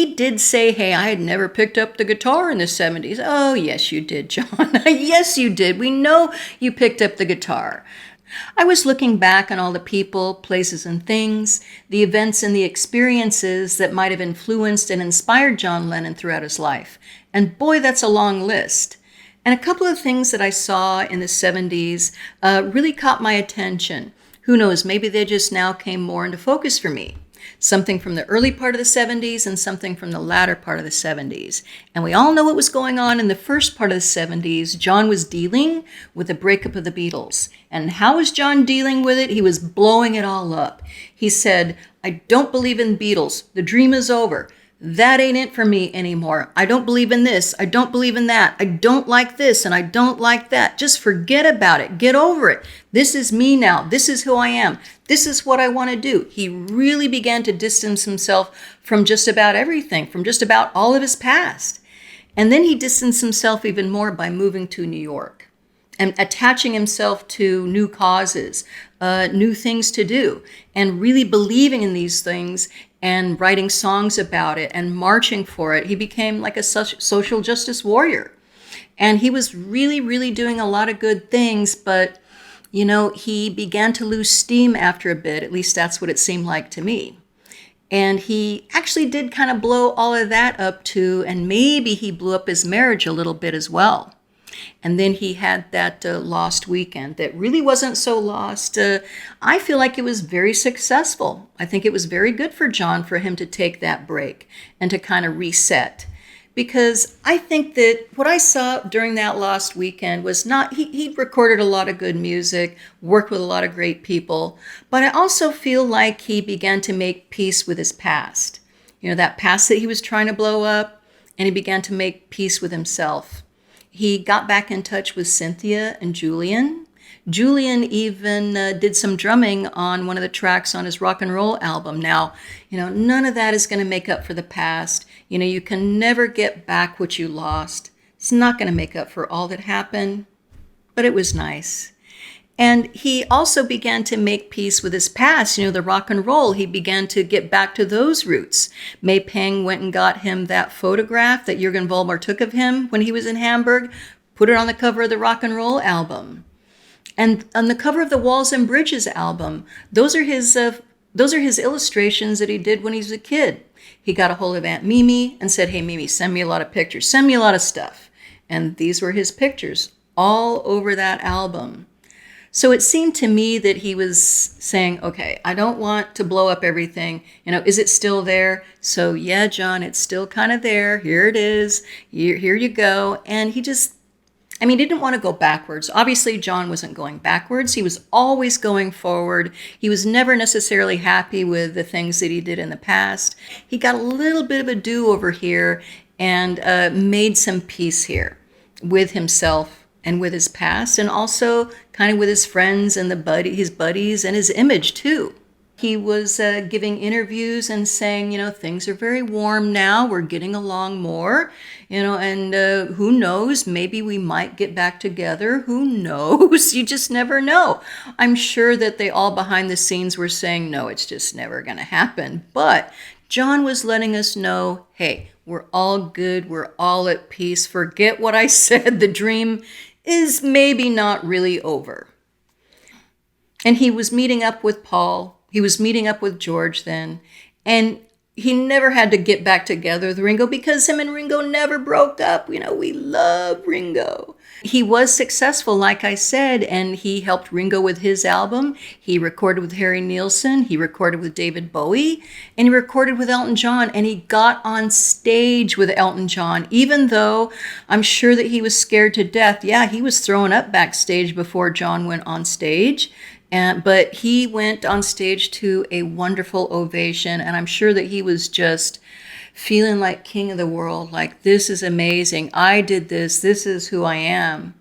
he did say, hey, I had never picked up the guitar in the 70s. Oh, yes, you did, John. Yes, you did. We know you picked up the guitar. I was looking back on all the people, places, and things, the events and the experiences that might have influenced and inspired John Lennon throughout his life. And boy, that's a long list. And a couple of things that I saw in the 70s really caught my attention. Who knows, maybe they just now came more into focus for me. Something from the early part of the 70s and something from the latter part of the 70s. And we all know what was going on in the first part of the 70s. John was dealing with the breakup of the Beatles. And how was John dealing with it? He was blowing it all up. He said, I don't believe in Beatles. The dream is over. That ain't it for me anymore. I don't believe in this. I don't believe in that. I don't like this and I don't like that. Just forget about it. Get over it. This is me now. This is who I am. This is what I want to do. He really began to distance himself from just about everything, from just about all of his past. And then he distanced himself even more by moving to New York and attaching himself to new causes, new things to do, and really believing in these things and writing songs about it and marching for it. He became like a social justice warrior. And he was really, really doing a lot of good things, but, you know, he began to lose steam after a bit. At least that's what it seemed like to me. And he actually did kind of blow all of that up too, and maybe he blew up his marriage a little bit as well. And then he had that lost weekend that really wasn't so lost. I feel like it was very successful. I think it was very good for John for him to take that break and to kind of reset. Because I think that what I saw during that lost weekend was not, he recorded a lot of good music, worked with a lot of great people, but I also feel like he began to make peace with his past. You know, that past that he was trying to blow up, and he began to make peace with himself. He got back in touch with Cynthia and Julian. Julian even did some drumming on one of the tracks on his rock and roll album. Now, you know, none of that is going to make up for the past. You know, you can never get back what you lost. It's not going to make up for all that happened, but it was nice. And he also began to make peace with his past. You know, the rock and roll, he began to get back to those roots. May Pang went and got him that photograph that Jürgen Vollmer took of him when he was in Hamburg, put it on the cover of the rock and roll album. And on the cover of the Walls and Bridges album, those are his illustrations that he did when he was a kid. He got a hold of Aunt Mimi and said, hey, Mimi, send me a lot of pictures. Send me a lot of stuff. And these were his pictures all over that album. So it seemed to me that he was saying, okay, I don't want to blow up everything. You know, is it still there? So yeah, John, it's still kind of there. Here it is. Here you go. And he just, I mean, he didn't want to go backwards. Obviously, John wasn't going backwards. He was always going forward. He was never necessarily happy with the things that he did in the past. He got a little bit of a do-over here and made some peace here with himself and with his past, and also kind of with his friends and his buddies and his image too. He was giving interviews and saying, you know, things are very warm now. We're getting along more, you know, and who knows, maybe we might get back together. Who knows? You just never know. I'm sure that they all behind the scenes were saying, no, it's just never going to happen. But John was letting us know, hey, we're all good. We're all at peace. Forget what I said. The dream is maybe not really over. And he was meeting up with Paul. He was meeting up with George then. And he never had to get back together with Ringo because him and Ringo never broke up. You know, we love Ringo. He was successful, like I said, and he helped Ringo with his album. He recorded with Harry Nilsson. He recorded with David Bowie. And he recorded with Elton John. And he got on stage with Elton John, even though I'm sure that he was scared to death. Yeah, he was throwing up backstage before John went on stage. But he went on stage to a wonderful ovation, and I'm sure that he was just feeling like king of the world, like, this is amazing. I did this. This is who I am.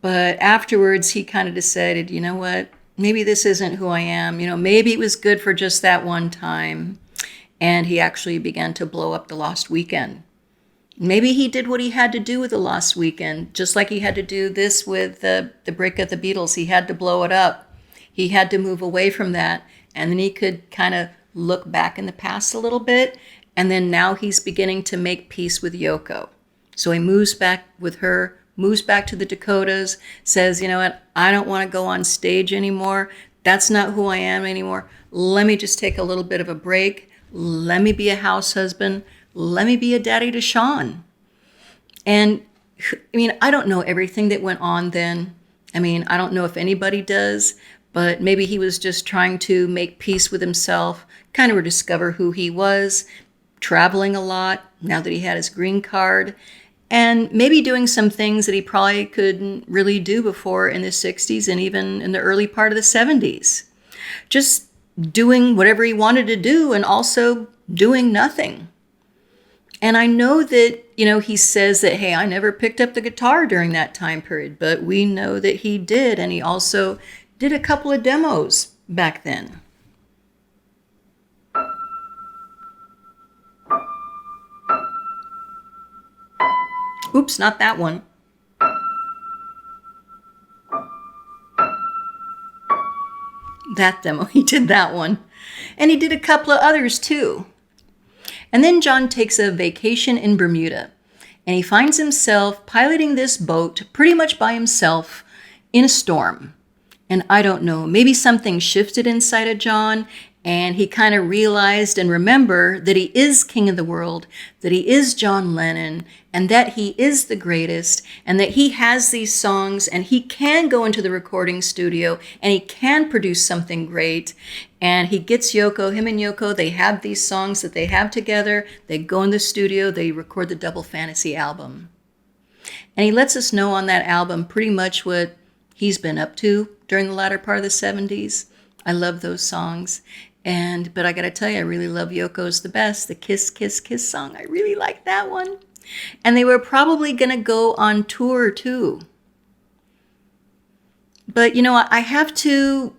But afterwards, he kind of decided, you know what? Maybe this isn't who I am. You know, maybe it was good for just that one time. And he actually began to blow up the Lost Weekend. Maybe he did what he had to do with the Lost Weekend, just like he had to do this with the break of the Beatles. He had to blow it up. He had to move away from that, and then he could kind of look back in the past a little bit And then now he's beginning to make peace with Yoko. So he moves back with her, moves back to the Dakotas, says, you know what, I don't want to go on stage anymore. That's not who I am anymore. Let me just take a little bit of a break. Let me be a house husband. Let me be a daddy to Sean. And I mean, I don't know everything that went on then. I mean, I don't know if anybody does, but maybe he was just trying to make peace with himself, kind of rediscover who he was, traveling a lot now that he had his green card, and maybe doing some things that he probably couldn't really do before in the 60s and even in the early part of the 70s. Just doing whatever he wanted to do and also doing nothing. And I know that, he says that, hey, I never picked up the guitar during that time period, but we know that he did. And he also did a couple of demos back then. Oops, not that one. That demo, he did that one. And he did a couple of others too. And then John takes a vacation in Bermuda, and he finds himself piloting this boat pretty much by himself in a storm. And I don't know, maybe something shifted inside of John, and he kind of realized and remembered that he is king of the world, that he is John Lennon, and that he is the greatest, and that he has these songs, and he can go into the recording studio, and he can produce something great. And he gets Yoko, him and Yoko, they have these songs that they have together. They go in the studio, they record the Double Fantasy album. And he lets us know on that album pretty much what he's been up to during the latter part of the 70s. I love those songs. But I got to tell you, I really love Yoko's the best, the Kiss, Kiss, Kiss song. I really like that one. And they were probably going to go on tour too. But, I have to,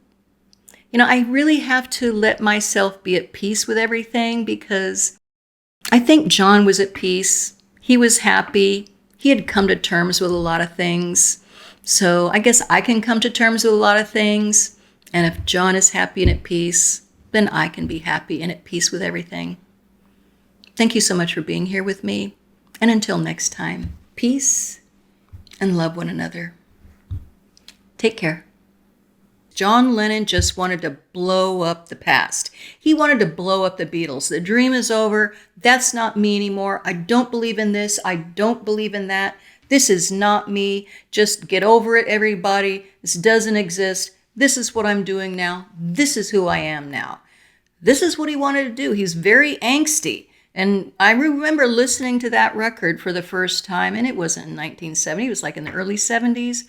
I really have to let myself be at peace with everything, because I think John was at peace. He was happy. He had come to terms with a lot of things. So I guess I can come to terms with a lot of things. And if John is happy and at peace, then I can be happy and at peace with everything. Thank you so much for being here with me. And until next time, peace and love one another. Take care. John Lennon just wanted to blow up the past. He wanted to blow up the Beatles. The dream is over. That's not me anymore. I don't believe in this. I don't believe in that. This is not me. Just get over it, everybody. This doesn't exist. This is what I'm doing now. This is who I am now. This is what he wanted to do. He's very angsty. And I remember listening to that record for the first time, and it wasn't in 1970. It was like in the early 70s.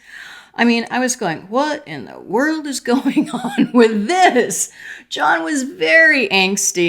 I mean, I was going, what in the world is going on with this? John was very angsty.